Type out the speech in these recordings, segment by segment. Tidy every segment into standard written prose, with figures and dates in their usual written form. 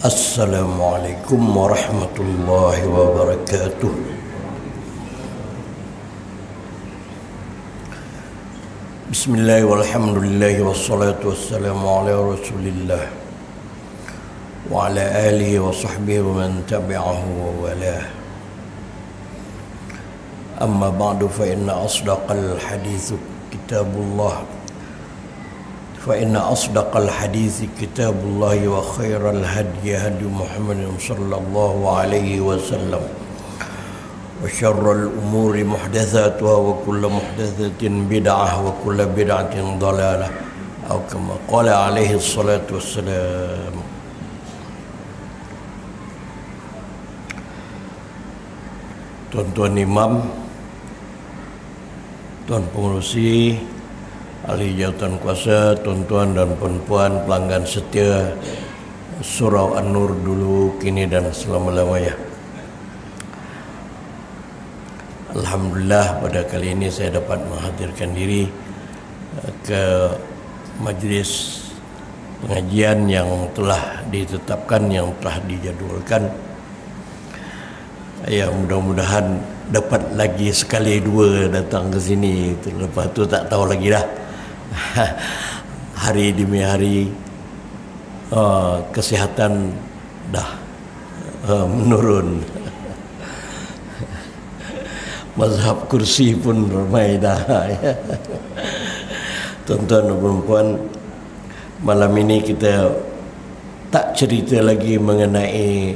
Assalamualaikum warahmatullahi wabarakatuh. Bismillah walhamdulillah wassalatu wassalamu ala rasulillah wa ala alihi wa sahbihi wa man tabi'ahu wa walah. Amma ba'du fa inna asdaqal hadithu kitabullah فإن أصدق الحديث كتاب الله وخير الهدي هدي محمد صلى الله عليه وسلم وشر الأمور محدثاتها وكل محدثة بدعة وكل بدعة ضلالة أو كما قال عليه الصلاة والسلام. Tuan-tuan imam, tuan pengerusi, ahli jawatan kuasa, tuan-tuan dan puan-puan pelanggan setia Surau An-Nur dulu, kini dan selama-lamanya. Alhamdulillah pada kali ini saya dapat menghadirkan diri ke majlis pengajian yang telah ditetapkan, yang telah dijadualkan. Ya, mudah-mudahan dapat lagi sekali dua datang ke sini. Lepas tu tak tahu lagi dah. Hari demi hari kesihatan dah menurun. Mazhab kursi pun ramai dah. Tuan-tuan dan puan-puan, malam ini kita tak cerita lagi mengenai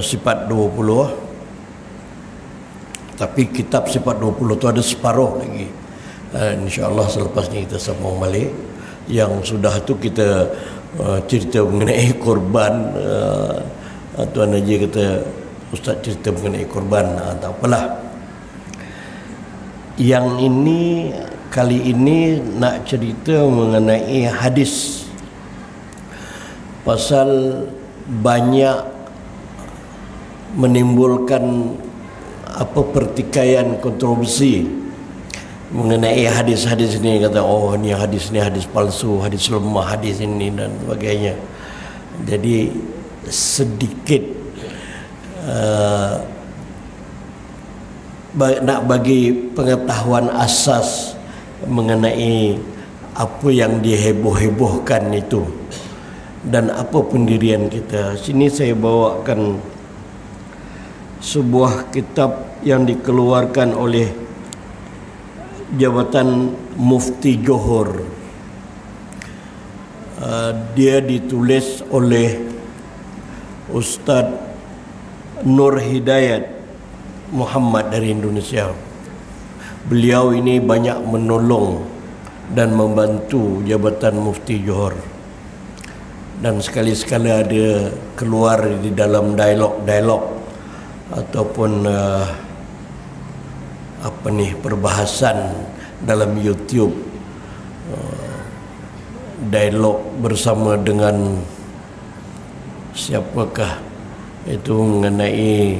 sifat 20, tapi kitab sifat 20 tu ada separuh lagi. InsyaAllah selepas ni kita sambung balik. Yang sudah tu kita cerita mengenai korban. Tuan Haji kata Ustaz cerita mengenai korban, tak apalah. Yang ini, kali ini nak cerita mengenai hadis, pasal banyak menimbulkan pertikaian, kontroversi mengenai hadis-hadis ini. Kata, oh ni hadis palsu, hadis lemah, hadis ini dan sebagainya. Jadi sedikit nak bagi pengetahuan asas mengenai apa yang diheboh-hebohkan itu dan apa pendirian kita. Sini saya bawakan sebuah kitab yang dikeluarkan oleh Jabatan Mufti Johor. Dia ditulis oleh Ustaz Nur Hidayat Muhammad dari Indonesia. Beliau ini banyak menolong dan membantu Jabatan Mufti Johor, dan sekali-sekala ada keluar di dalam dialog-dialog ataupun perbahasan dalam YouTube, dialog bersama dengan siapakah itu mengenai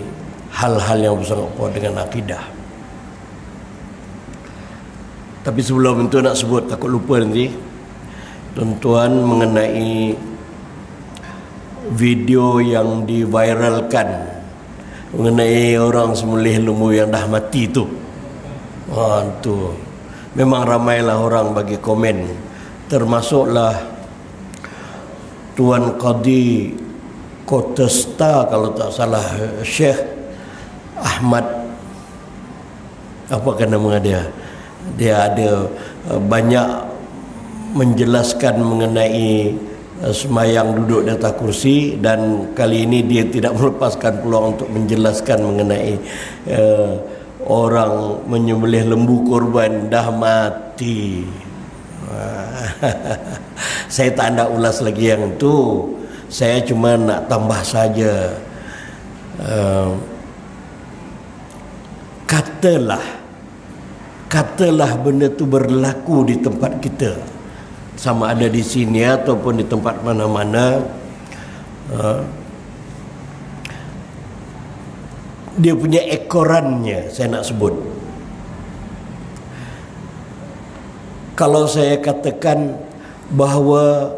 hal-hal yang bersangkutan dengan akidah. Tapi sebelum itu nak sebut, takut lupa nanti, tuan-tuan, mengenai video yang diviralkan mengenai orang sembelih lembu yang dah mati tu. Tu memang ramailah orang bagi komen, termasuklah Tuan Qadi Kotesta, kalau tak salah, Syekh Ahmad, apa nama dia? Dia ada banyak menjelaskan mengenai semayang duduk di atas kursi, dan kali ini dia tidak melepaskan peluang untuk menjelaskan mengenai orang menyembelih lembu korban dah mati. Saya tak nak ulas lagi yang tu. Saya cuma nak tambah saja, katalah benda tu berlaku di tempat kita, sama ada di sini ataupun di tempat mana-mana. Dia punya ekorannya saya nak sebut. Kalau saya katakan bahawa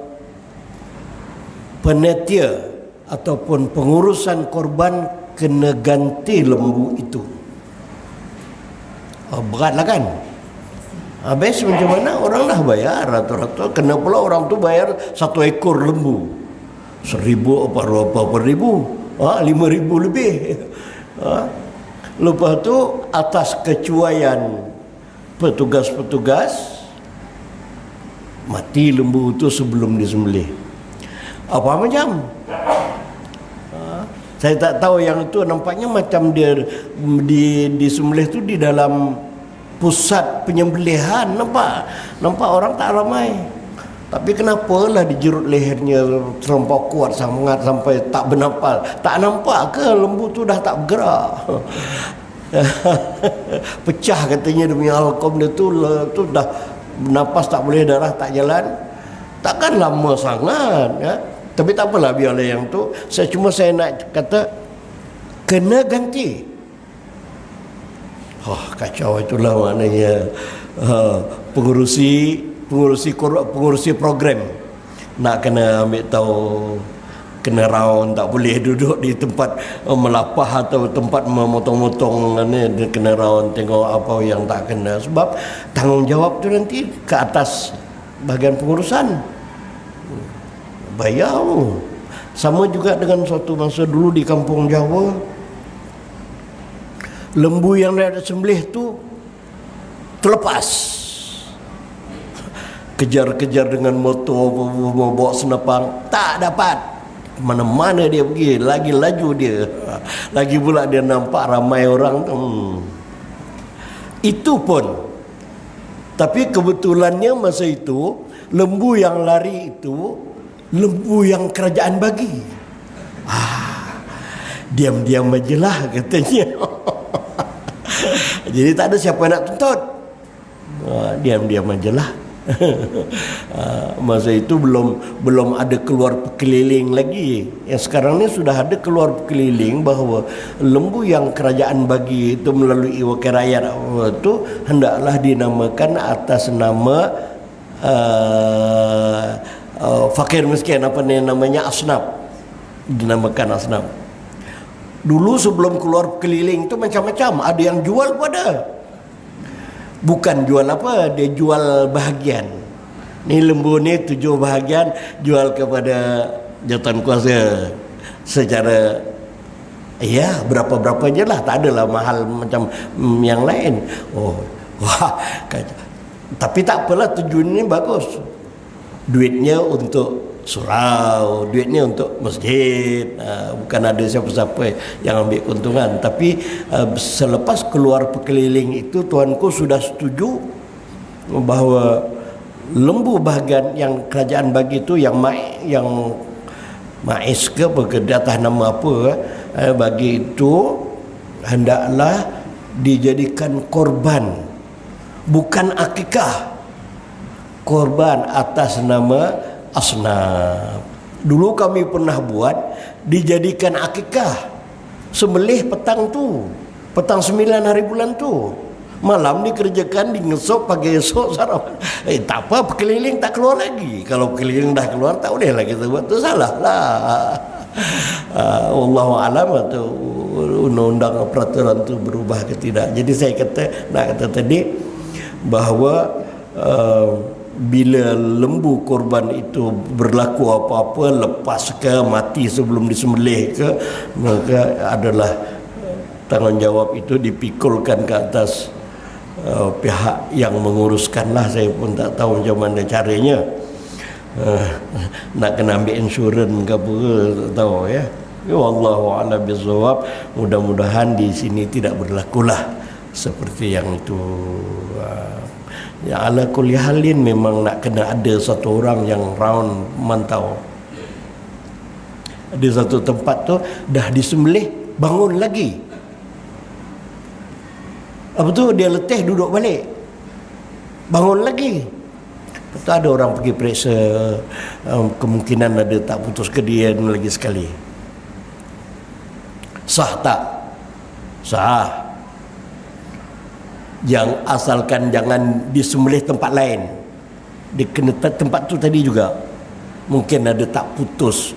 Panitia ataupun pengurusan korban kena ganti lembu itu. Beratlah kan? Habis macam mana orang dah bayar rata-rata, kena pula orang tu bayar 1 ekor lembu 1,000 apa ribu, 5,000 lebih. Lepas tu atas kecuaian petugas-petugas mati lembu tu sebelum disembelih. Apa macam? Saya tak tahu, yang itu nampaknya macam dia disembelih tu di dalam pusat penyembelihan. Nampak orang tak ramai. Tapi kenapalah dijerut lehernya terlampau kuat sangat sampai tak bernafas. Tak nampak ke lembu tu dah tak bergerak? Pecah katanya dia punya halkom dia tu dah bernafas tak boleh, darah tak jalan. Takkan lama sangat ya. Tapi tak apalah, biarlah yang tu. Saya nak kata kena ganti. Kacau itulah maknanya pengurusi program nak kena ambil tahu, kena round, tak boleh duduk di tempat melapah atau tempat memotong-motong ni, kena round tengok apa yang tak kena, sebab tanggungjawab tu nanti ke atas bahagian pengurusan. Bayar. Sama juga dengan suatu masa dulu di kampung Jawa, lembu yang dah sembelih tu terlepas, kejar-kejar dengan motor, bawa senapang, tak dapat. Mana-mana dia pergi, lagi laju dia, lagi pula dia nampak ramai orang tu. Itu pun, tapi kebetulannya masa itu lembu yang lari itu lembu yang kerajaan bagi. Diam-diam ajalah katanya. Jadi tak ada siapa nak tuntut. Diam-diam ajalah. Masa itu belum ada keluar keliling lagi. Yang sekarang ni sudah ada keluar keliling bahawa lembu yang kerajaan bagi itu melalui wakil rakyat itu hendaklah dinamakan atas nama fakir miskin, apa ni namanya, asnaf, dinamakan asnaf. Dulu sebelum keluar keliling tu macam-macam, ada yang jual pun ada. Bukan jual apa, dia jual bahagian. Ni lembu ni 7 bahagian, jual kepada jawatan kuasa secara berapa-berapa je lah, tak adalah mahal macam yang lain. Tapi tak apalah, tujuan ni bagus. Duitnya untuk surau, duitnya untuk masjid, bukan ada siapa-siapa yang ambil keuntungan. Tapi selepas keluar perkeliling itu, tuanku sudah setuju bahawa lembu bahagian yang kerajaan bagi itu, yang maiz ke di atas nama apa bagi itu, hendaklah dijadikan korban, bukan akikah, korban atas nama asnaf. Dulu kami pernah buat dijadikan akikah, sembelih petang 9 hari bulan tu, malam dikerjakan, dingesok, pagi esok sarapan. Tak apa, keliling tak keluar lagi. Kalau keliling dah keluar, tak boleh lah kita buat tu, salah lah. Wallahu alam, atau undang-undang peraturan tu berubah ke tidak. Jadi saya nak kata tadi bahawa bila lembu korban itu berlaku apa-apa, lepas ke, mati sebelum disembelih ke, maka adalah tanggungjawab itu dipikulkan ke atas pihak yang menguruskan lah. Saya pun tak tahu macam mana caranya. Nak kena ambil insurans ke apa, tak tahu ya. Wallahu a'lam bissawab. Mudah-mudahan di sini tidak berlakulah seperti yang itu. Ya, ala kulli halin memang nak kena ada satu orang yang round mantau. Ada satu tempat tu dah disembelih, bangun lagi. Apa tu, dia letih duduk balik, bangun lagi. Lepas tu ada orang pergi periksa, kemungkinan ada tak putus kedian lagi sekali. Sah tak? Sah. Yang asalkan jangan disembelih tempat lain. Dia kena tempat tu tadi juga. Mungkin ada tak putus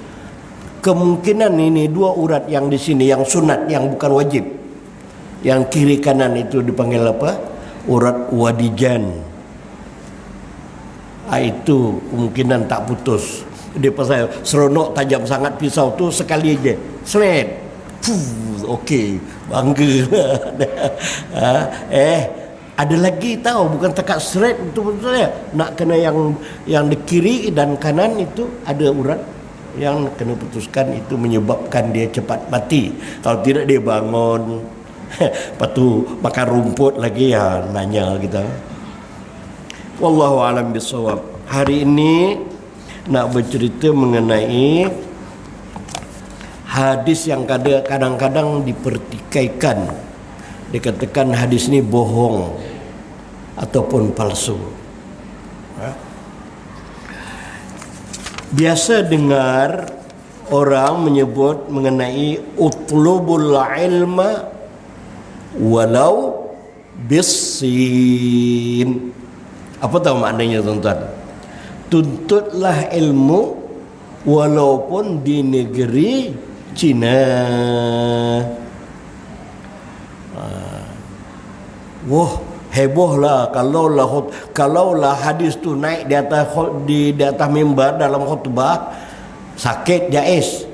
kemungkinan ini 2 urat yang di sini yang sunat, yang bukan wajib. Yang kiri kanan itu dipanggil apa? Urat wadijan. Itu kemungkinan tak putus. Dia pasal seronok tajam sangat pisau tu, sekali aja seret. Okey, bangga. Ada lagi tahu, bukan takat seret betul-betul ya. Nak kena yang di kiri dan kanan itu ada urat yang kena putuskan, itu menyebabkan dia cepat mati. Kalau tidak dia bangun, lepas tu makan rumput lagi, ya nanya kita. Wallahu alam bisawab. Hari ini nak bercerita mengenai hadis yang kadang-kadang dipertikaikan. Dikatakan hadis ini bohong ataupun palsu. Biasa dengar orang menyebut mengenai utlubul ilma walau bisin. Apa tahu maknanya tuan-tuan? Tuntutlah ilmu walaupun di negeri Cina. Wah, hebohlah kalaulah hadis tu naik di atas mimbar dalam khutbah, sakit jais.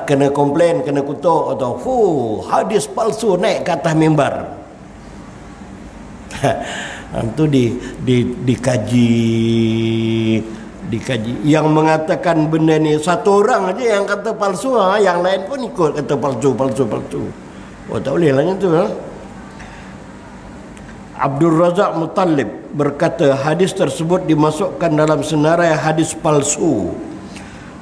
Kena komplain, kena kutuk, atau hadis palsu naik ke atas mimbar. Itu dikaji. Yang mengatakan benda ni satu orang aja yang kata palsu, yang lain pun ikut kata palsu. Tak boleh lah macam tu. Abdul Razak Muttalib berkata hadis tersebut dimasukkan dalam senarai hadis palsu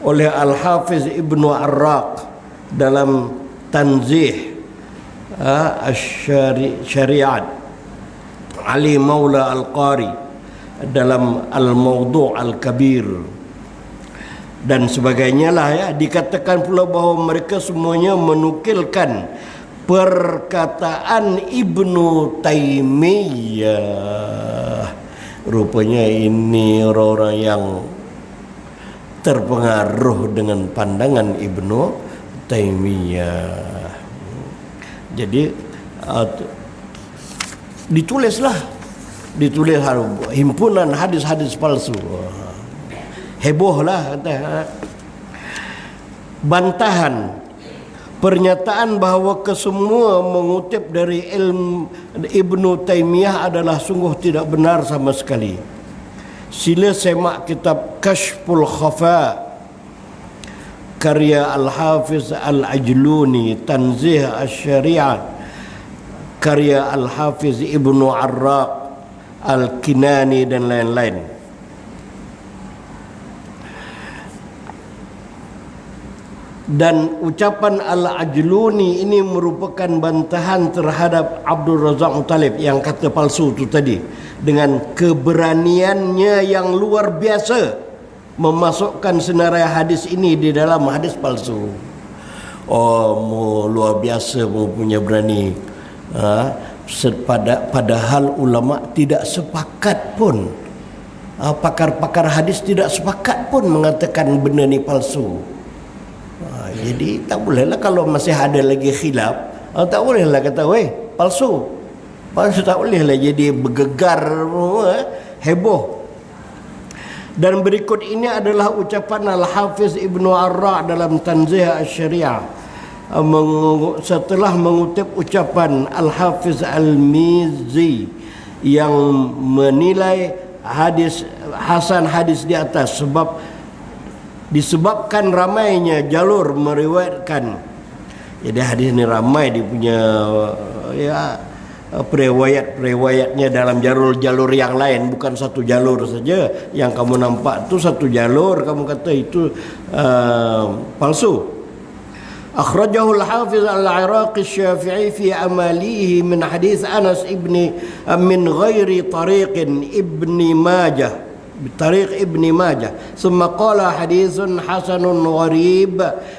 oleh Al-Hafiz Ibnu Arraq dalam Tanzih Syariat, Ali Maula Al-Qari dalam Al-Mawdu' Al-Kabir dan sebagainya lah ya. Dikatakan pula bahawa mereka semuanya menukilkan perkataan Ibnu Taimiyah. Rupanya ini orang-orang yang terpengaruh dengan pandangan Ibnu Taimiyah. Jadi ditulis himpunan hadis-hadis palsu. Hebohlah kata. Bantahan pernyataan bahawa kesemua mengutip dari ilmu Ibnu Taimiyah adalah sungguh tidak benar sama sekali. Sila semak kitab Kashful Khafa karya Al-Hafiz Al-Ajluni, Tanzih Asy-Syariat karya Al-Hafiz Ibnu Arraq, Al-Kinani dan lain-lain. Dan ucapan Al-Ajluni ini merupakan bantahan terhadap Abdul Razak Muttalib yang kata palsu itu tadi, dengan keberaniannya yang luar biasa memasukkan senarai hadis ini di dalam hadis palsu. Luar biasa punya berani. Padahal ulama tidak sepakat pun, pakar-pakar hadis tidak sepakat pun mengatakan benda ni palsu. Jadi tak bolehlah kalau masih ada lagi khilaf, tak bolehlah kata palsu tak bolehlah jadi bergegar, heboh. Dan berikut ini adalah ucapan Al-Hafiz Ibnu Arraq dalam Tanzih Asy-Syariah setelah mengutip ucapan Al-Hafiz Al-Mizzi yang menilai hadis hasan hadis di atas disebabkan ramainya jalur meriwayatkan. Jadi hadis ini ramai dia punya periwayatnya dalam jalur-jalur yang lain, bukan satu jalur saja. Yang kamu nampak tu satu jalur, kamu kata itu palsu. Akhrajahu Al-Hafiz Al-Iraqi Asy-Syafi'i fi amalihi min hadis Anas ibni min ghairi tariqin Ibni Majah بطريق ابن ماجه ثم قال حديث حسن غريب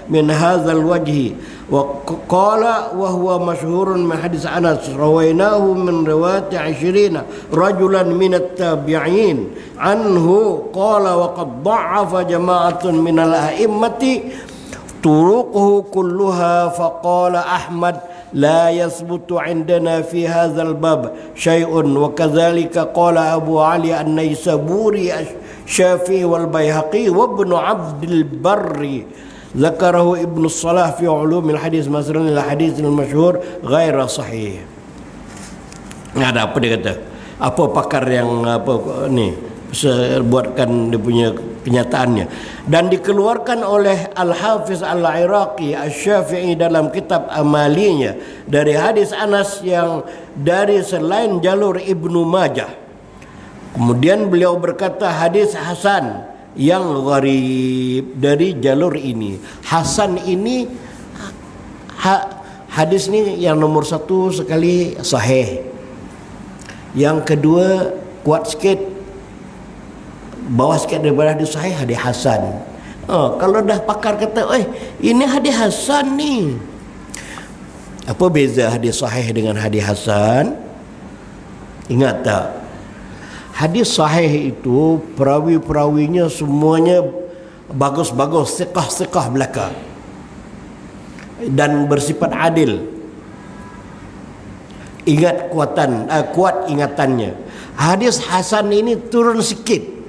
من هذا الوجه وقال وهو مشهور من حديث أنس رويناه من رواية 20 رجلا من التابعين عنه قال وقد ضعف جماعة من الأئمة طرقه كلها فقال أحمد لا يثبت عندنا في هذا الباب شيء وكذلك قال أبو علي النيسابوري الشافعي والبيهقي وابن عبد البر ذكره ابن الصلاح في علوم الحديث مثلا الحديث المشهور غير صحيح. Ada apa dia kata? Apa pakar yang apa ni buatkan dia punya kenyataannya, dan dikeluarkan oleh Al-Hafiz Al-Iraqi Asy-Syafi'i dalam kitab Amalinya dari hadis Anas yang dari selain jalur Ibnu Majah. Kemudian beliau berkata hadis hasan yang gharib dari jalur ini. Hasan ini hadis ni yang nomor satu sekali sahih, yang kedua kuat sikit, bawah sikit daripada hadis sahih, hadis hasan. Kalau dah pakar kata, ini hadis hasan ni. Apa beza hadis sahih dengan hadis hasan? Ingat tak? Hadis sahih itu perawi-perawinya semuanya bagus-bagus, siqah-siqah belaka, dan bersifat adil. Ingat kuat ingatannya. Hadis hasan ini turun sikit.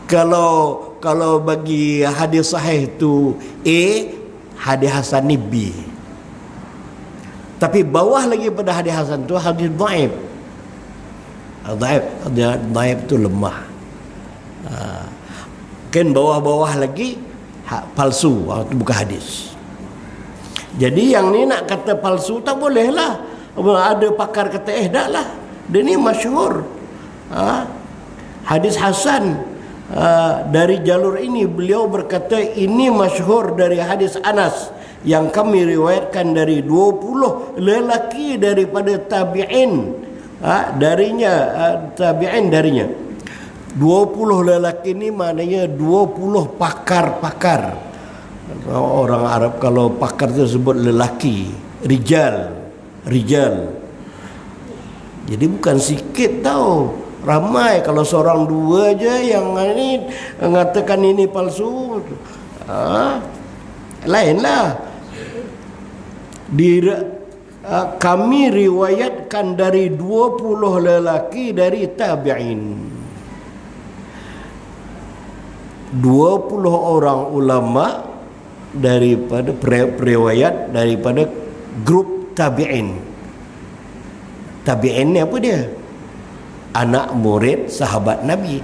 Kalau bagi hadis sahih itu A, hadis hasan ni B. Tapi bawah lagi pada hadis hasan itu hadis dhaif. Dhaif itu lemah. Kan bawah-bawah lagi palsu, itu bukan hadis. Jadi yang ni nak kata palsu tak boleh lah. Ada pakar kata dah lah, dia ni masyhur. Hadis hasan dari jalur ini beliau berkata ini masyhur dari hadis Anas yang kami riwayatkan dari 20 lelaki daripada tabi'in tabi'in darinya. 20 lelaki ini maknanya 20 pakar-pakar. Orang Arab kalau pakar itu sebut lelaki, rijal. Jadi bukan sikit tau, ramai. Kalau seorang dua aja yang ini mengatakan ini palsu, lainlah. Kami riwayatkan dari 20 lelaki dari tabi'in, 20 orang ulama daripada periwayat daripada grup tabi'in. Tabi'in ni apa dia? Anak murid sahabat Nabi.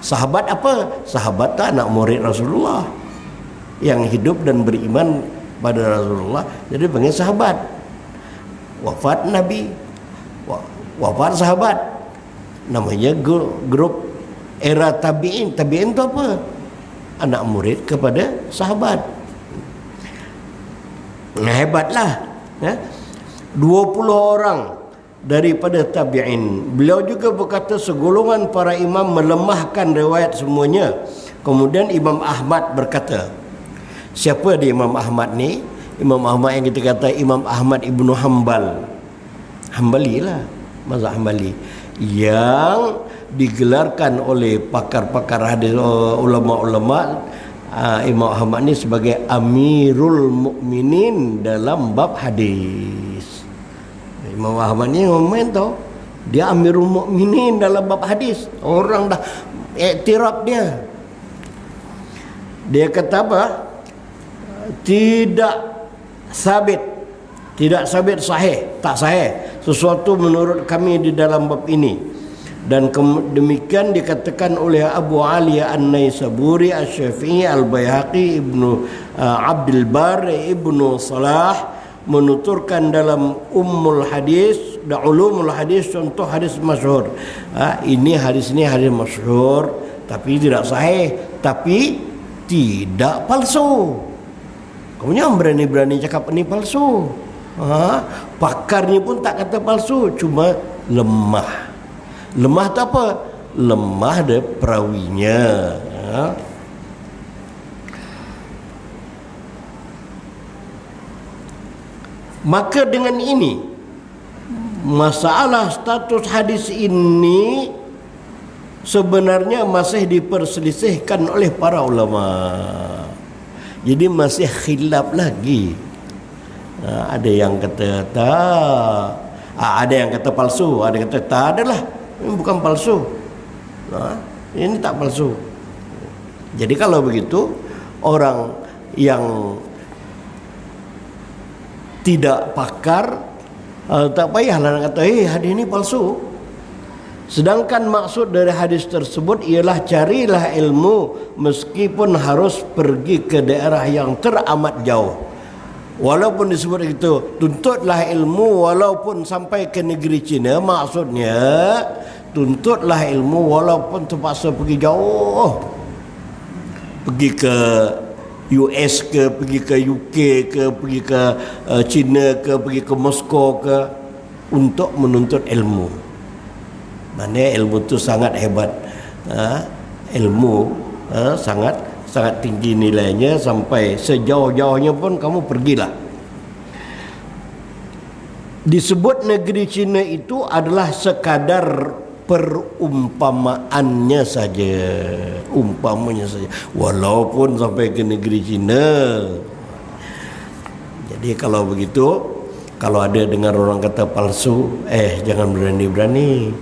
Sahabat apa? Sahabat tu anak murid Rasulullah yang hidup dan beriman pada Rasulullah, jadi panggil sahabat. Wafat Nabi, wafat sahabat, namanya grup era tabi'in. Tabi'in tu apa? Anak murid kepada sahabat. Hebatlah, 20 orang daripada tabi'in. Beliau juga berkata segolongan para imam melemahkan riwayat semuanya. Kemudian Imam Ahmad berkata, siapa dia Imam Ahmad ni? Imam Ahmad yang kita kata Imam Ahmad Ibnu Hambali lah, mazhab Hambali, yang digelarkan oleh pakar-pakar hadis, ulama-ulama, Imam Ahmad ni sebagai Amirul Mukminin dalam bab hadis. Imam Ahmad ni main tau, dia Amirul Mukminin dalam bab hadis. Orang dah iktiraf dia. Dia kata apa? Tidak sabit sahih, tak sahih sesuatu menurut kami di dalam bab ini. Dan demikian dikatakan oleh Abu Ali An-Naisaburi, Asy-Syafi'i, Al-Baihaqi, Ibnu Abdul Bar, Ibnu Salah menuturkan dalam Ummul Hadis dan Ulumul Hadis, contoh hadis masyhur. Ini hadis masyhur tapi tidak sahih, tapi tidak palsu. Kamu jangan berani-berani cakap ini palsu. Pakarnya pun tak kata palsu, cuma lemah. Lemah tu apa? Lemah dia perawinya. Maka dengan ini masalah status hadis ini sebenarnya masih diperselisihkan oleh para ulama. Jadi masih khilaf lagi. Ada yang kata tak, ada yang kata palsu, ada yang kata tak adalah, ini bukan palsu, ini tak palsu. Jadi kalau begitu, orang yang tidak pakar tak payahlah nak kata hadis ini palsu. Sedangkan maksud dari hadis tersebut ialah carilah ilmu meskipun harus pergi ke daerah yang teramat jauh. Walaupun disebut itu, tuntutlah ilmu walaupun sampai ke negeri China, maksudnya tuntutlah ilmu walaupun terpaksa pergi jauh, pergi ke US ke, pergi ke UK ke, pergi ke China ke, pergi ke Moskow ke, untuk menuntut ilmu. Maknanya ilmu itu sangat hebat. Ilmu sangat tinggi nilainya, sampai sejauh-jauhnya pun kamu pergilah. Disebut negeri China itu adalah sekadar perumpamaannya saja, umpamanya saja, walaupun sampai ke negeri China. Jadi kalau begitu, kalau ada dengar orang kata palsu, jangan berani-berani.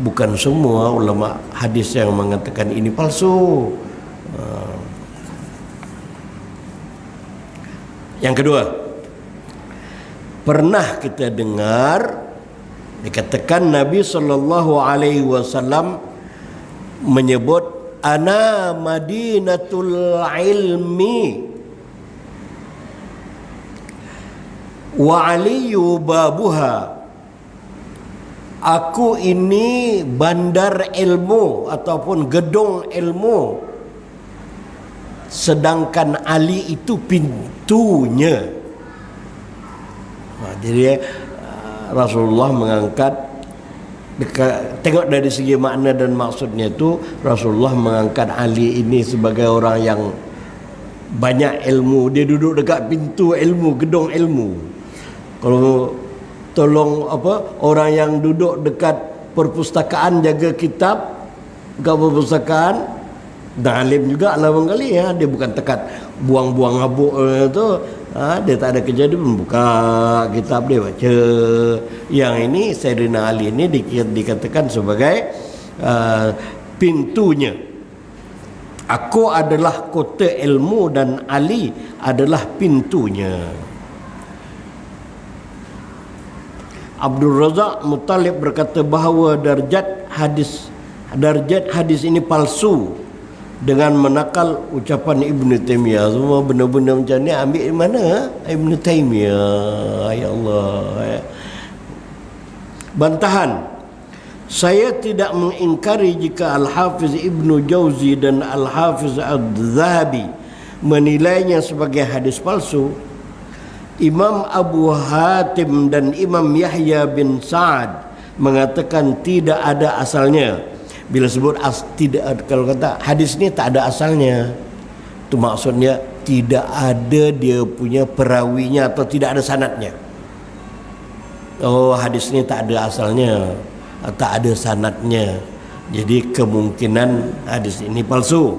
Bukan semua ulama hadis yang mengatakan ini palsu. Yang kedua, pernah kita dengar dikatakan Nabi SAW menyebut ana madinatul ilmi wa aliyu babuha. Aku ini bandar ilmu ataupun gedung ilmu, sedangkan Ali itu pintunya. Jadi Rasulullah mengangkat, tengok dari segi makna dan maksudnya itu, Rasulullah mengangkat Ali ini sebagai orang yang banyak ilmu. Dia duduk dekat pintu ilmu, gedung ilmu. Kalau tolong orang yang duduk dekat perpustakaan, jaga kitab dekat perpustakaan, dan alim juga lah barangkali ya, dia bukan tekat buang-buang habuk tu, dia tak ada kerja, dia membuka kitab dia baca. Yang ini Sayyidina Ali ini dikatakan sebagai pintunya. Aku adalah kota ilmu dan Ali adalah pintunya. Abdul Razak Muttalib berkata bahawa darjat hadis ini palsu dengan menakal ucapan Ibn Taimiyah. Semua benda-benda macam ni ambil di mana? Ibn Taimiyah. Ya Allah. Bantahan, saya tidak mengingkari jika Al-Hafiz Ibn Jauzi dan Al-Hafiz Al-Zahabi menilainya sebagai hadis palsu. Imam Abu Hatim dan Imam Yahya bin Sa'ad mengatakan tidak ada asalnya. Bila sebut tidak, kalau kata hadis ni tak ada asalnya, itu maksudnya tidak ada dia punya perawinya atau tidak ada sanadnya. Oh, hadis ni tak ada asalnya, tak ada sanadnya, jadi kemungkinan hadis ini palsu.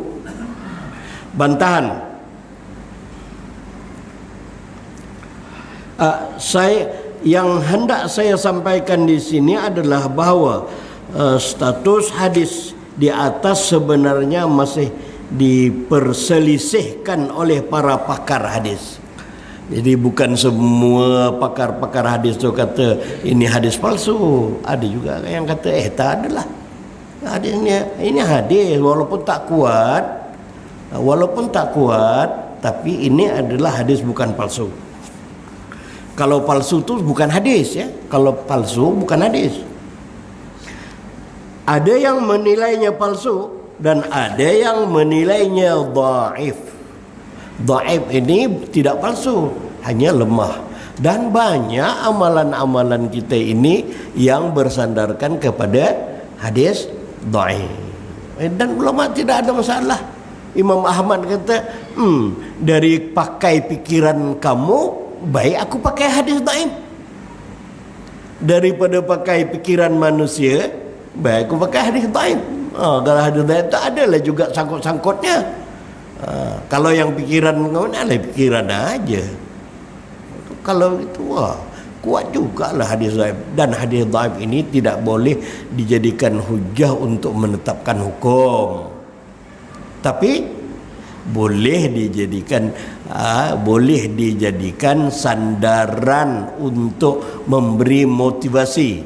Bantahan, yang hendak saya sampaikan di sini adalah bahawa status hadis di atas sebenarnya masih diperselisihkan oleh para pakar hadis. Jadi bukan semua pakar-pakar hadis tu kata ini hadis palsu. Ada juga yang kata tak adalah hadisnya, ini hadis walaupun tak kuat, tapi ini adalah hadis bukan palsu. Kalau palsu tu bukan hadis ya. Kalau palsu bukan hadis. Ada yang menilainya palsu dan ada yang menilainya dhaif. Dhaif ini tidak palsu, hanya lemah. Dan banyak amalan-amalan kita ini yang bersandarkan kepada hadis dhaif. Dan ulama tidak ada masalah. Imam Ahmad kata, dari pakai pikiran kamu, baik aku pakai hadis dhaif. Daripada pakai pikiran manusia, baik aku pakai hadis dhaif. Kalau hadis dhaif tak adalah juga sangkut-sangkutnya. Kalau yang pikiran kamu adalah pikiran aja. Kalau itu kuat jugalah hadis dhaif. Dan hadis dhaif ini tidak boleh dijadikan hujah untuk menetapkan hukum, tapi boleh dijadikan sandaran untuk memberi motivasi,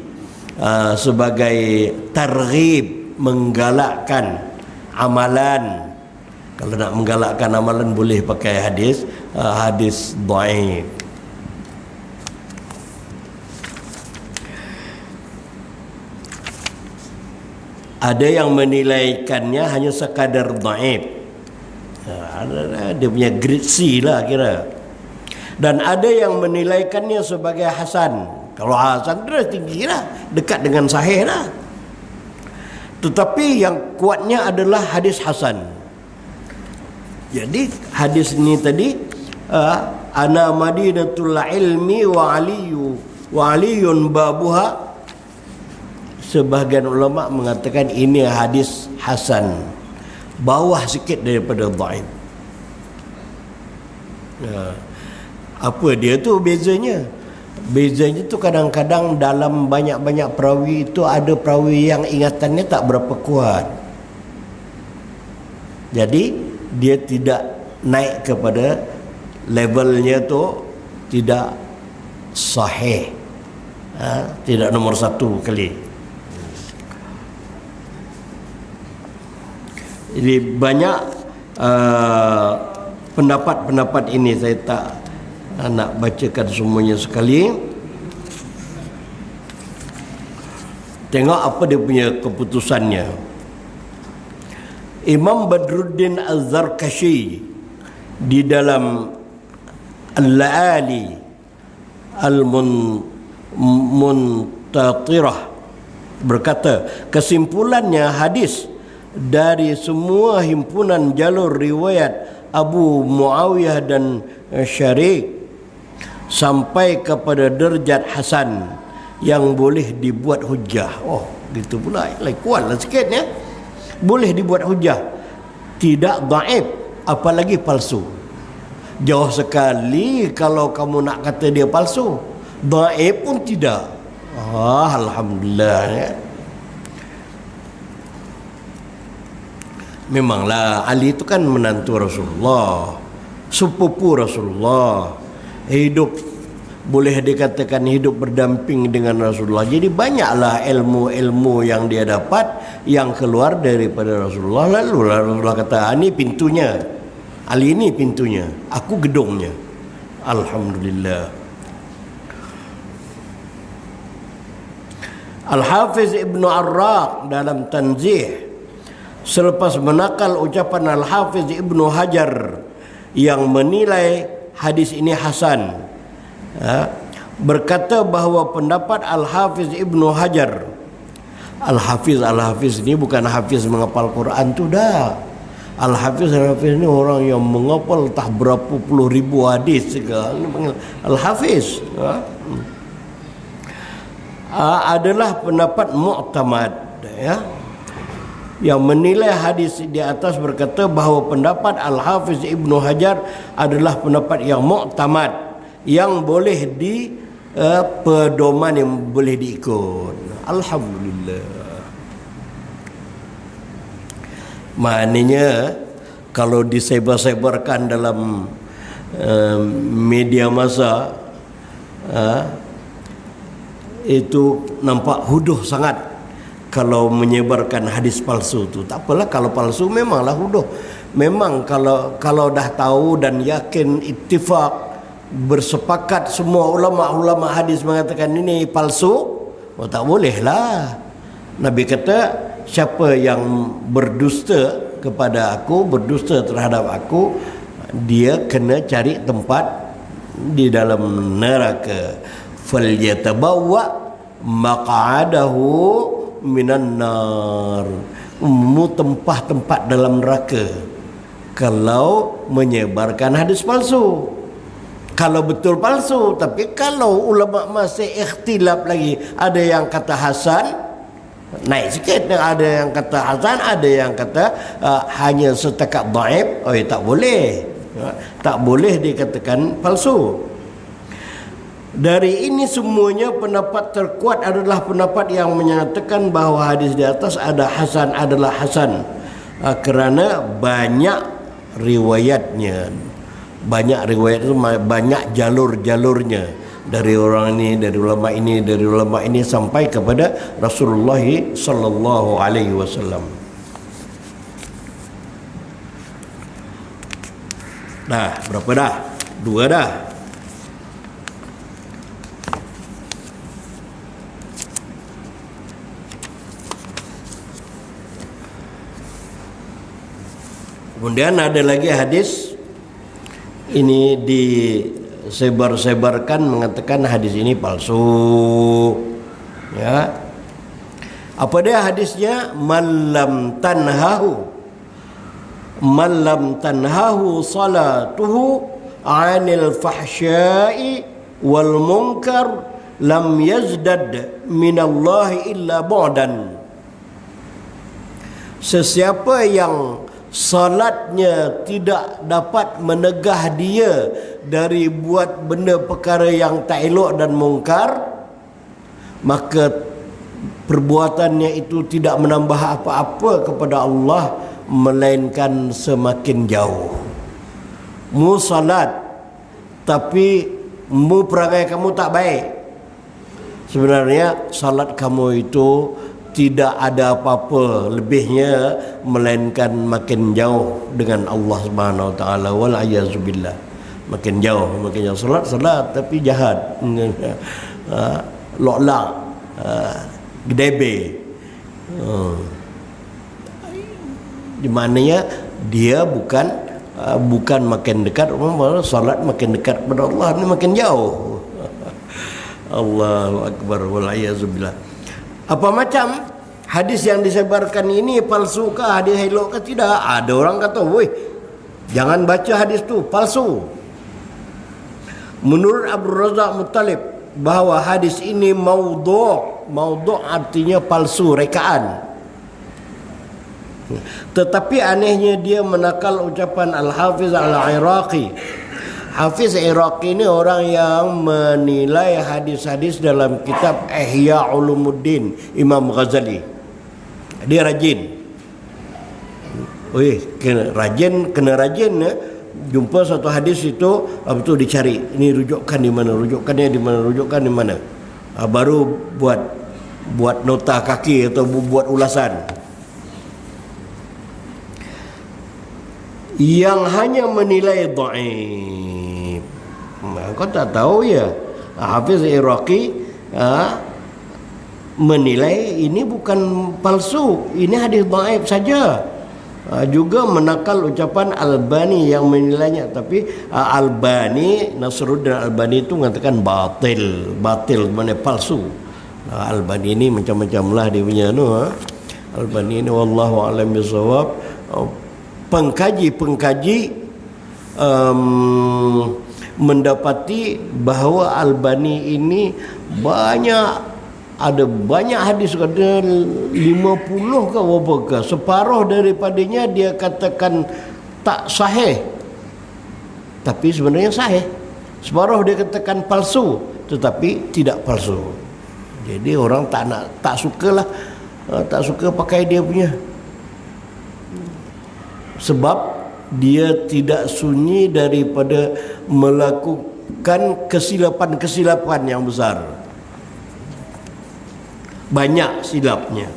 sebagai targhib, menggalakkan amalan. Kalau nak menggalakkan amalan boleh pakai hadis dhaif. Ada yang menilaikannya hanya sekadar dhaif. Dia punya grade C lah kira. Dan ada yang menilaikannya sebagai hasan. Kalau hasan dia tinggi lah, dekat dengan sahih lah. Tetapi yang kuatnya adalah hadis hasan. Jadi hadis ini tadi, ana madinatul ilmi wa aliyun babuha. Sebahagian ulama mengatakan ini hadis hasan, bawah sikit daripada dhaif. Apa dia tu bezanya? Bezanya tu kadang-kadang dalam banyak-banyak perawi itu ada perawi yang ingatannya tak berapa kuat. Jadi dia tidak naik kepada levelnya tu tidak sahih, tidak nombor satu kali. Jadi banyak pendapat-pendapat ini, saya tak nak bacakan semuanya sekali. Tengok apa dia punya keputusannya. Imam Badruddin Az-Zarkashi di dalam Al-La'ali Al-Muntatirah berkata, kesimpulannya hadis dari semua himpunan jalur riwayat Abu Muawiyah dan Syarik sampai kepada derajat hasan yang boleh dibuat hujah. Oh, gitu pula. Kuatlah sikit ya. Boleh dibuat hujah. Tidak dhaif, apalagi palsu. Jauh sekali kalau kamu nak kata dia palsu. Dhaif pun tidak. Alhamdulillah ya. Memanglah Ali itu kan menantu Rasulullah, sepupu Rasulullah, hidup boleh dikatakan hidup berdamping dengan Rasulullah. Jadi banyaklah ilmu-ilmu yang dia dapat yang keluar daripada Rasulullah. Lalu Rasulullah kata, ini pintunya, Ali ini pintunya, aku gedungnya. Alhamdulillah. Al-Hafiz Ibn Arraq dalam Tanzih, selepas menakal ucapan Al-Hafiz Ibnu Hajar yang menilai hadis ini hasan, berkata bahawa pendapat Al-Hafiz Ibnu Hajar, Al-Hafiz ini bukan hafiz menghafal Quran tu dah. Al-Hafiz ini orang yang menghafal tak berapa puluh ribu hadis juga. Ini panggil Al-Hafiz. Adalah pendapat mu'tamad ya. Yang menilai hadis di atas berkata bahawa pendapat Al-Hafiz Ibnu Hajar adalah pendapat yang mu'tamad, yang boleh pedoman yang boleh diikut. Alhamdulillah. Maknanya kalau disebar-sebarkan dalam media massa, itu nampak huduh sangat. Kalau menyebarkan hadis palsu tu, tak apalah. Kalau palsu memanglah huduh. Memang kalau dah tahu dan yakin, ittifaq, bersepakat semua ulama-ulama hadis mengatakan ini palsu, tak boleh lah. Nabi kata, siapa yang berdusta kepada aku, berdusta terhadap aku, dia kena cari tempat di dalam neraka. Falyatabawwa maq'adahu minan nar. Tempat-tempat dalam neraka kalau menyebarkan hadis palsu. Kalau betul palsu, tapi kalau ulama masih ikhtilaf lagi, ada yang kata hasan, naik sikit, ada yang kata hasan, ada yang kata hanya setakat dhaif, tak boleh. Tak boleh dikatakan palsu. Dari ini semuanya pendapat terkuat adalah pendapat yang menyatakan bahawa hadis di atas adalah hasan, kerana banyak riwayatnya, banyak jalur-jalurnya, dari orang ini, dari ulama ini sampai kepada Rasulullah sallallahu alaihi wasallam. Dah berapa dah? 2 dah. Kemudian ada lagi hadis ini disebar-sebarkan mengatakan hadis ini palsu. Ya. Apa dia hadisnya? Man lam tanhahu salatuhu 'anil fahsya'i wal munkar lam yazdad minallahi illa bu'dan. Sesiapa yang salatnya tidak dapat menegah dia dari buat benda perkara yang tak elok dan mungkar, maka perbuatannya itu tidak menambah apa-apa kepada Allah, melainkan semakin jauh. Mu salat tapi mu perangai kamu tak baik, sebenarnya salat kamu itu tidak ada apa-apa lebihnya, melainkan makin jauh dengan Allah Subhanahu wa taala. Wal ayazubillah. Makin jauh salat tapi jahat. Lo'lak, gedebe. Di mananya dia bukan makin dekat, salat makin dekat kepada Allah, ni makin jauh. Allahu akbar, wal ayazubillah. Apa macam hadis yang disebarkan ini palsu kah, hadis elok kah? Tidak. Ada orang kata, "Woi, jangan baca hadis tu, palsu." Menurut Abu Razak Muttalib bahawa hadis ini maudhu'. Maudhu' artinya palsu, rekaan. Tetapi anehnya dia menakal ucapan Al-Hafiz Al-Iraqi. Hafiz Iraqi ini orang yang menilai hadis-hadis dalam kitab Ihya Ulumuddin Imam Ghazali. Dia rajin. Kena rajin ya. Jumpa satu hadis itu, betul dicari. Ini rujukan di mana, rujukan di mana. Baru buat nota kaki atau buat ulasan. Yang hanya menilai dhaif. Kau tak tahu ya, Hafiz Iraqi menilai ini bukan palsu, ini hadis dhaif saja. Juga menakal ucapan Albani yang menilainya, tapi Albani, Nasruddin Albani itu mengatakan batil mana palsu. Albani ini macam-macam lah dia punya Albani ini wallahu a'lam bishawab. Pengkaji mendapati bahawa Albani ini ada banyak hadis, ada 50 ke berapa, separuh daripadanya dia katakan tak sahih, tapi sebenarnya sahih. Separuh dia katakan palsu, tetapi tidak palsu. Jadi orang tak suka pakai dia punya, sebab dia tidak sunyi daripada melakukan kesilapan-kesilapan yang besar. Banyak silapnya.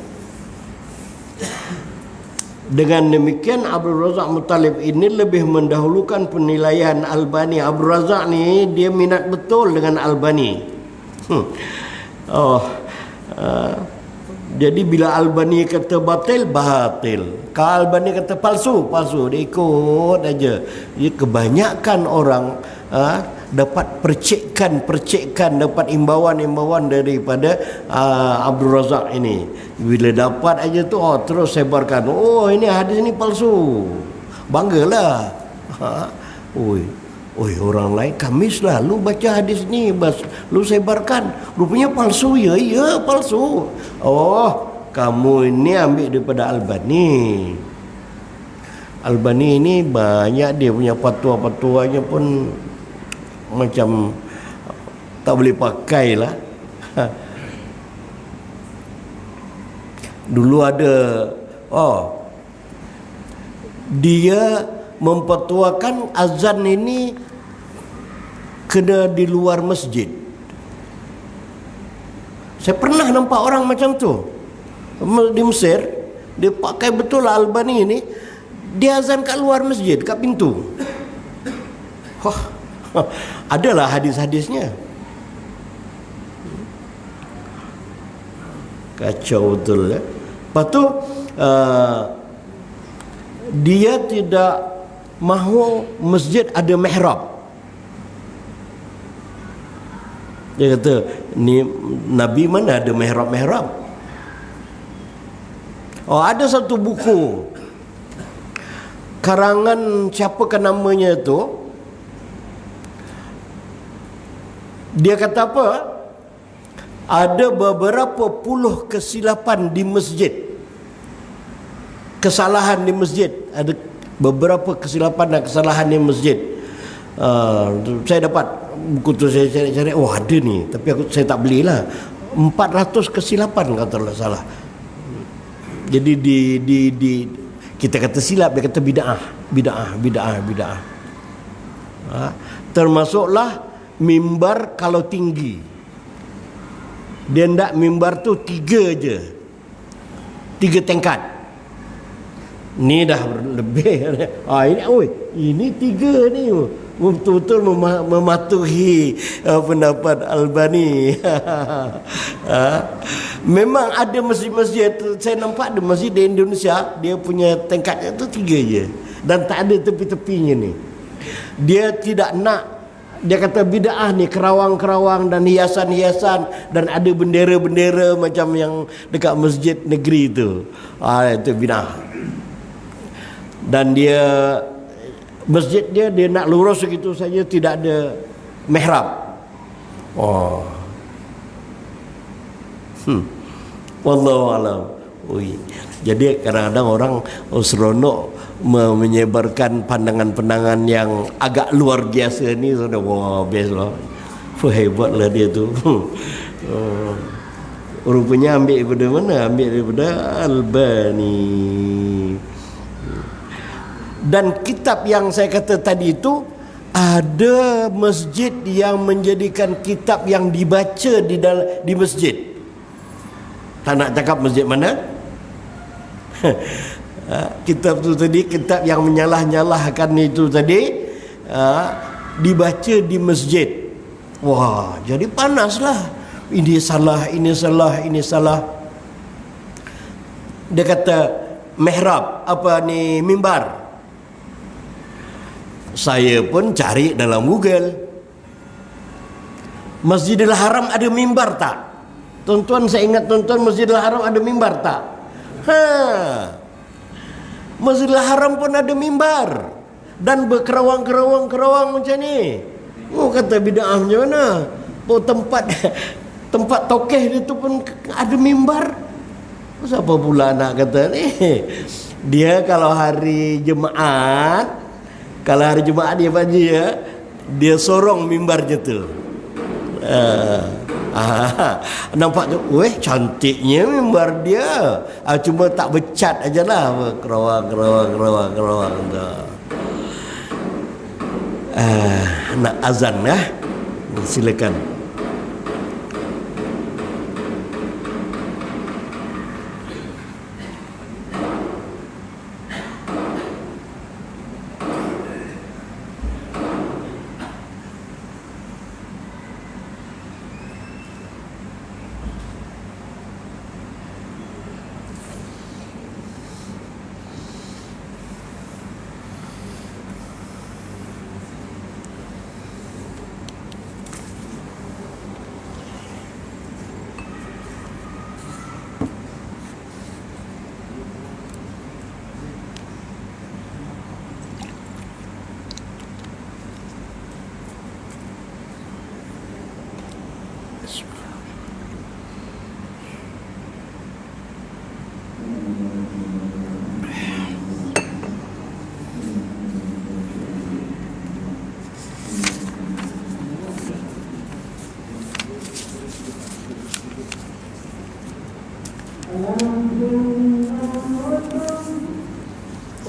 Dengan demikian Abdul Razak Muttalib ini lebih mendahulukan penilaian Albani. Abdul Razak ni dia minat betul dengan Albani. Jadi bila Albani kata batil. Kalau Albani kata palsu, dia ikut aja. Jadi kebanyakan orang dapat percikkan, dapat imbauan daripada Abdul Razak ini. Bila dapat aja tu, terus sebarkan. Oh, ini hadis ni palsu. Banggalah. Oi, orang lain, kami selalu baca hadis ni, lu sebarkan. Rupanya palsu. Ya, palsu. Oh, kamu ini ambil daripada Albani. Albani ini banyak dia punya fatwa-fatwanya pun macam tak boleh pakai lah. Dulu ada dia memfatwakan azan ini kena di luar masjid. Saya pernah nampak orang macam tu di Mesir. Dia pakai betul Albani ini, dia azan kat luar masjid, kat pintu. Adalah hadis-hadisnya. Kacau betul ya. Lepas tu dia tidak mahu masjid ada mihrab. Dia kata, ni Nabi mana ada mihrab-mihrab? Ada satu buku karangan, siapakah namanya tu, dia kata apa? Ada beberapa puluh kesilapan di masjid, kesalahan di masjid. Ada beberapa kesilapan dan kesalahan di masjid. Saya dapat buku tu, saya cari-cari, ada ni, tapi saya tak belilah. 400 kesilapan kata Allah salah. Jadi kita kata silap, dia kata bid'ah. Termasuklah mimbar kalau tinggi. Dia ndak mimbar tu 3 je. 3 tingkat. Ni dah lebih. Ini 3 ni. Betul-betul mematuhi pendapat Albani. Memang ada masjid-masjid, saya nampak ada masjid di Indonesia, dia punya tingkatnya tu 3 je, dan tak ada tepi-tepinya ni. Dia tidak nak, dia kata bid'ah ni, kerawang-kerawang dan hiasan-hiasan, dan ada bendera-bendera macam yang dekat masjid negeri tu. Itu bid'ah. Dan dia masjid dia nak lurus begitu saja, tidak ada mihrab. Wallahu alam. Jadi kadang-kadang orang seronok menyebarkan pandangan-pandangan yang agak luar biasa ni. Best lah, hebatlah dia tu. Rupanya ambil daripada mana? Ambil daripada Albani. Dan kitab yang saya kata tadi itu, ada masjid yang menjadikan kitab yang dibaca di masjid. Tak nak cakap masjid mana. Kitab tu tadi, kitab yang menyalah-nyalahkan itu tadi, dibaca di masjid. Jadi panaslah. Ini salah, ini salah, ini salah. Dia kata mihrab, mimbar. Saya pun cari dalam Google, Masjidil Haram ada mimbar tak? Tuan-tuan, saya ingat tuan-tuan, Masjidil Haram ada mimbar tak? Masjidil Haram pun ada mimbar, dan berkerawang-kerawang macam ni. Kata bid'ah macam mana? Tempat tokeh dia tu pun ada mimbar. Siapa pula nak kata ni? Dia kalau hari Jumaat, dia pagi dia sorong mimbarnya tu. Nampak tu, cantiknya mimbar dia. Cuma tak becat aja lah, kerawang. Nak azan lah, silakan.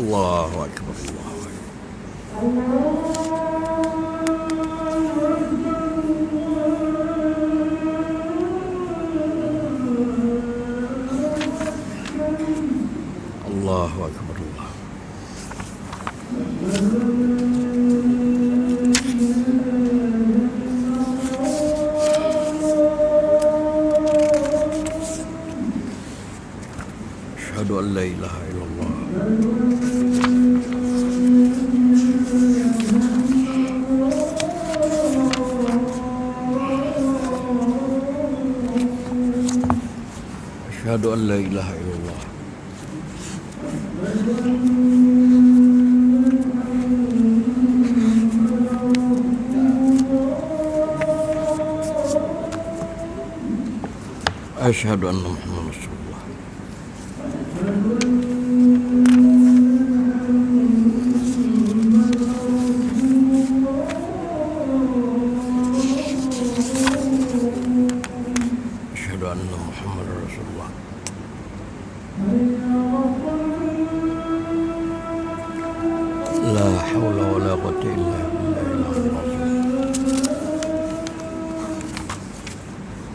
Allahu Akbar. Allahu Akbar. Asyhadu an la ilaha illallah. Asyhadu an la ilaha illallah. Asyhadu anna Muhammadan Rasulullah. Asyhadu anna Muhammadan Rasulullah. La haula wa la quwwata illa billahil azim.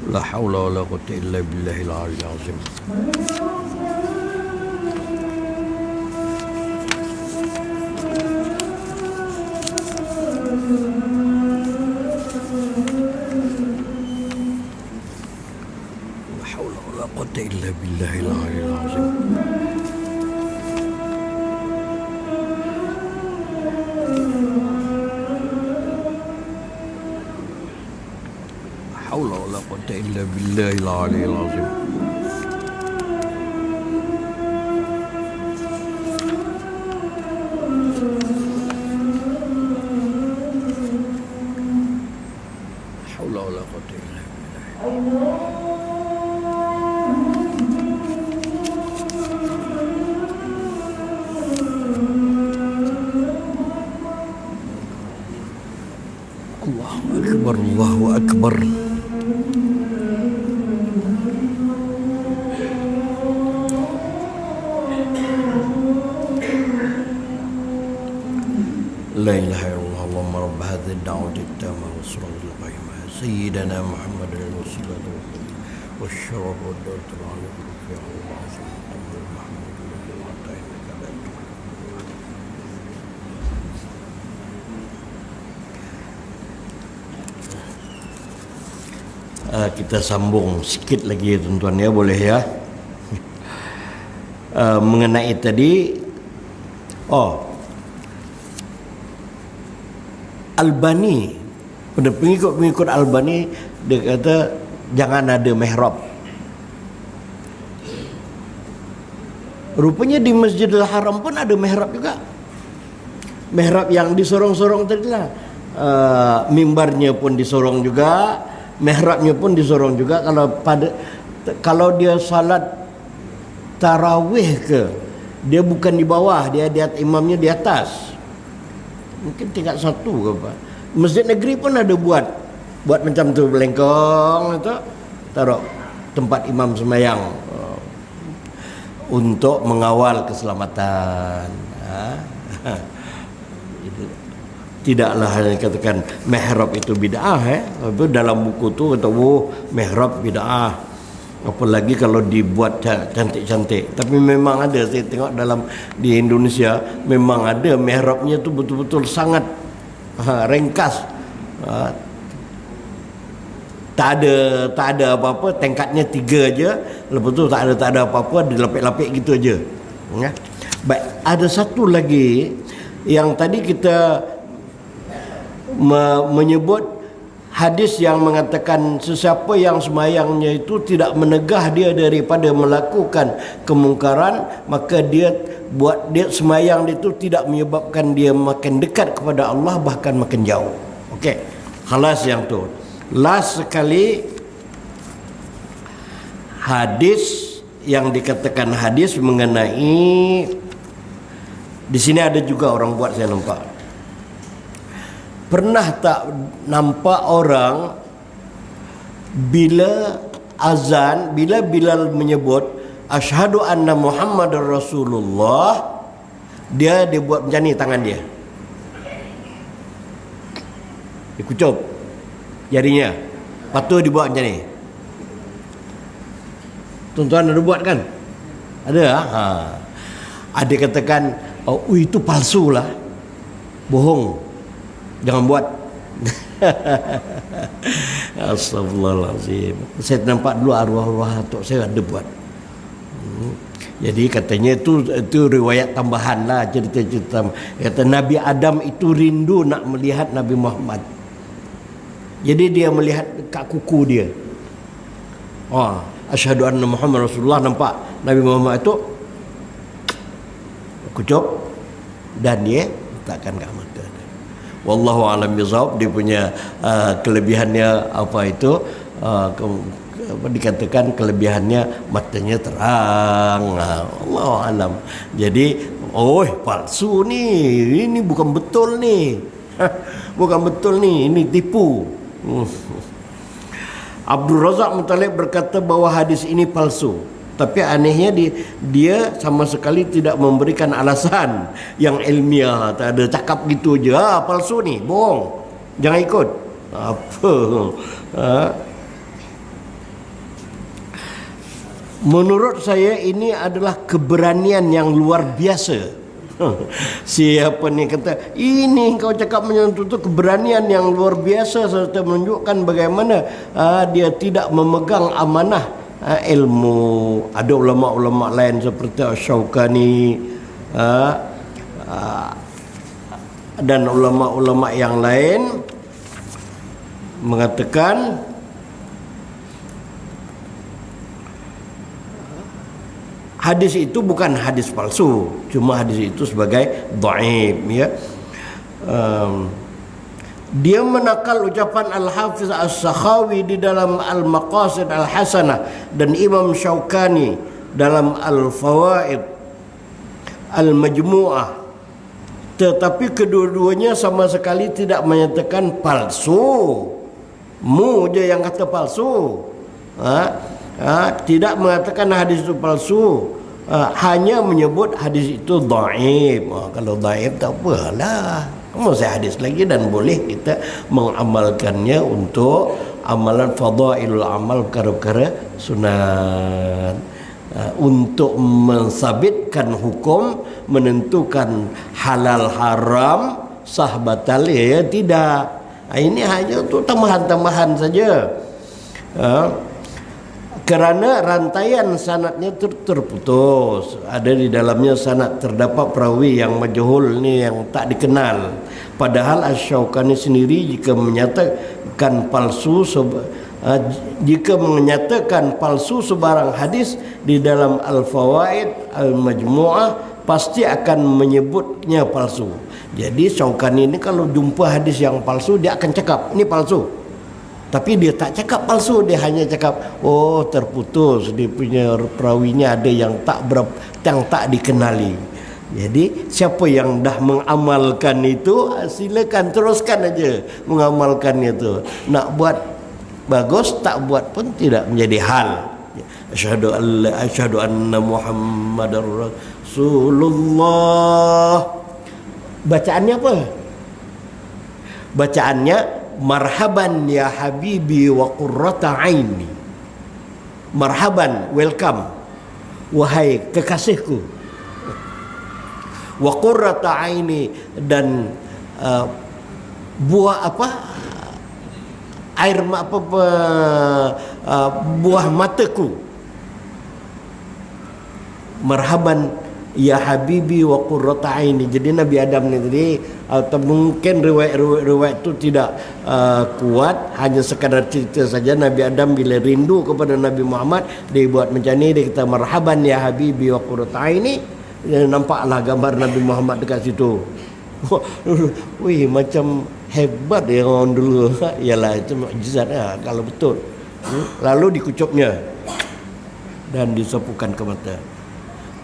La haula wa la quwwata illa billahil azim. La haula wa la quwwata illa billahil azim. حول ولا قوة إلا بالله العلي العظيم. حول ولا قوة إلا بالله. الله أكبر الله أكبر. لا إله إلا الله. اللهم رب هذه الدعوة التامة والصلاة القائمة سيدنا محمد الوسيلة والشرف والدولة العليا يا الله سبحانه محمد وعلى kita sambung sikit lagi tuan-tuan ya, boleh ya. Mengenai tadi Albani, pengikut Albani, dia kata jangan ada mihrab. Rupanya di Masjidil Haram pun ada mihrab juga. Mihrab yang disorong-sorong tadi lah. Mimbarnya pun disorong juga, mihrabnya pun disorong juga. Kalau dia salat tarawih ke, dia bukan di bawah, dia imamnya di atas. Mungkin tingkat 1 ke apa. Masjid negeri pun ada buat macam tu, belengkong itu, taruh tempat imam sembahyang untuk mengawal keselamatan. Tidaklah hanya katakan mihrab itu bid'ah dalam buku tu kata mihrab bid'ah. Apalagi kalau dibuat cantik-cantik. Tapi memang ada, saya tengok di Indonesia memang ada mihrabnya tu betul-betul sangat ringkas. Tak ada apa-apa, tingkatnya 3 aja. Lepas tu tak ada apa-apa, dilapik-lapik gitu aja. Ya. Baik, ada satu lagi yang tadi kita menyebut hadis yang mengatakan sesiapa yang semayangnya itu tidak menegah dia daripada melakukan kemungkaran, maka dia semayang itu tidak menyebabkan dia makin dekat kepada Allah, bahkan makin jauh. Okey, khalas yang tu. Last sekali hadis yang dikatakan hadis mengenai, di sini ada juga orang buat, saya nampak. Pernah tak nampak orang bila azan, bila Bilal menyebut asyhadu anna Muhammadar Rasulullah, dia buat macam ni tangan dia. Dia kucup jarinya. Lepas tu dia buat macam ni. Tuan-tuan ada buat kan? Ada ha? Ada katakan, oh itu palsu lah, bohong, jangan buat. Astagfirullahaladzim. Saya nampak dulu arwah-arwah atuk saya ada buat. Jadi katanya itu riwayat tambahan lah, cerita-cerita. Kata Nabi Adam itu rindu nak melihat Nabi Muhammad. Jadi dia melihat kat kuku dia. Oh, asyhadu anna Muhammad Rasulullah, nampak Nabi Muhammad itu kucup dan dia letakkan kat mata. Wallahu a'lam bishawab. Dia punya kelebihannya apa itu, dikatakan kelebihannya matanya terang. Allahu a'lam. Jadi palsu ni, ini bukan betul ni. Bukan betul ni, ini tipu. Abdul Razak Muttalib berkata bahawa hadis ini palsu. Tapi anehnya dia sama sekali tidak memberikan alasan yang ilmiah. Tak ada, cakap gitu je, palsu ni, bohong, jangan ikut. Apa? Menurut saya ini adalah keberanian yang luar biasa. Siapa ni kata ini kau cakap macam tu, keberanian yang luar biasa, serta menunjukkan bagaimana dia tidak memegang amanah ilmu. Ada ulama-ulama lain seperti Asy-Syaukani dan ulama-ulama yang lain mengatakan hadis itu bukan hadis palsu, cuma hadis itu sebagai dhaif, ya. Dia menakal ucapan Al-Hafiz As-Sakhawi di dalam Al-Maqasid Al-Hasanah dan Imam Syaukani dalam Al-Fawaid Al-Majmu'ah. Tetapi kedua-duanya sama sekali tidak menyatakan palsu. Mu je yang kata palsu. Tidak mengatakan hadis itu palsu, hanya menyebut hadis itu dhaif. Kalau dhaif tak apalah, kamu saya hadis lagi, dan boleh kita mengamalkannya untuk amalan fadailul amal, perkara-perkara sunat, untuk mensabitkan hukum, menentukan halal haram, sah batal, ya tidak. Ini hanya untuk tambahan-tambahan saja. Kerana rantaian sanadnya terputus, ada di dalamnya sanad terdapat perawi yang majhul ni, yang tak dikenal. Padahal Asy-Syaukani sendiri jika menyatakan palsu sebarang hadis di dalam Al-Fawaid Al-Majmu'ah, pasti akan menyebutnya palsu. Jadi Syaukani ini kalau jumpa hadis yang palsu, dia akan cakap ini palsu. Tapi dia tak cakap palsu, dia hanya cakap terputus, dia punya perawinya ada yang tak dikenali. Jadi siapa yang dah mengamalkan itu, silakan teruskan aja mengamalkannya itu. Nak buat bagus, tak buat pun tidak menjadi hal. Asyhadu anna Muhammadar Rasulullah. Bacaannya apa? Bacaannya marhaban ya habibi wa qurrata aini. Marhaban, welcome, wahai kekasihku. Wa qurrata aini, dan buah apa? Air buah mataku. Marhaban ya habibi wa qurrata aini. Jadi Nabi Adam ni tadi, atau mungkin riwayat itu tidak kuat, hanya sekadar cerita saja. Nabi Adam bila rindu kepada Nabi Muhammad, dia buat macam ni, dia kata marhaban ya habibi wa qurrata aini. Nampaklah gambar Nabi Muhammad dekat situ. Wih, macam hebat ya orang dulu. Yalah, itu mukjizat lah kalau betul. Lalu dikucupnya. dan disapukan ke mata.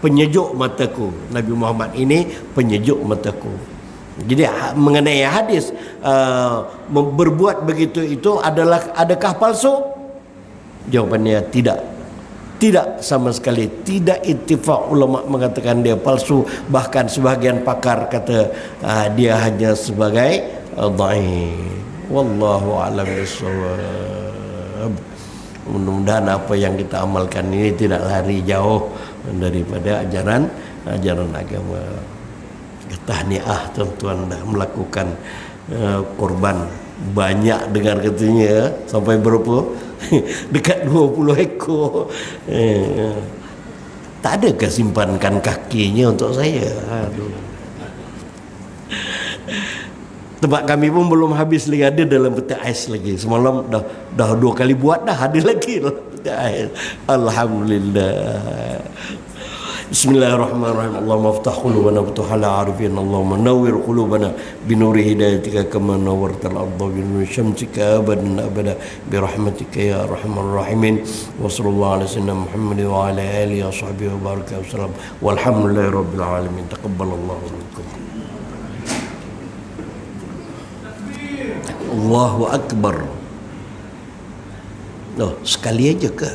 Penyejuk mataku. Nabi Muhammad ini penyejuk mataku. Jadi mengenai hadis berbuat begitu itu adakah palsu? Jawapannya tidak. Tidak sama sekali. Tidak ittifaq ulama mengatakan dia palsu. Bahkan sebahagian pakar kata dia hanya sebagai dhaif. Wallahu a'lam bishawab. Mudah-mudahan apa yang kita amalkan ini tidak lari jauh daripada ajaran agama. Tahniah tuan-tuan dah melakukan korban banyak, dengar katanya sampai berapa? Dekat 20 ekor. Tak adakah simpankan kakinya untuk saya? Aduh. Tempat kami pun belum habis lagi, ada dalam peti ais lagi. Semalam dah 2 kali buat dah, ada lagi dalam peti ais. Alhamdulillah. Bismillahirrahmanirrahim. Allahumma aftah qulubana futuhala arifin. Allahumma nawwir qulubana binuri hidayatika kama nawwartal arda binuri syamsika abadan abada birahmatika ya arhamar rahimin. Wa sallallahu ala sayyidina Muhammad wa ala alihi wa sahbihi wa baraka wa sallam. Walhamdulillahi rabbil alamin. Taqabbalallahu minkum. Allahu akbar. Sekali aja ke?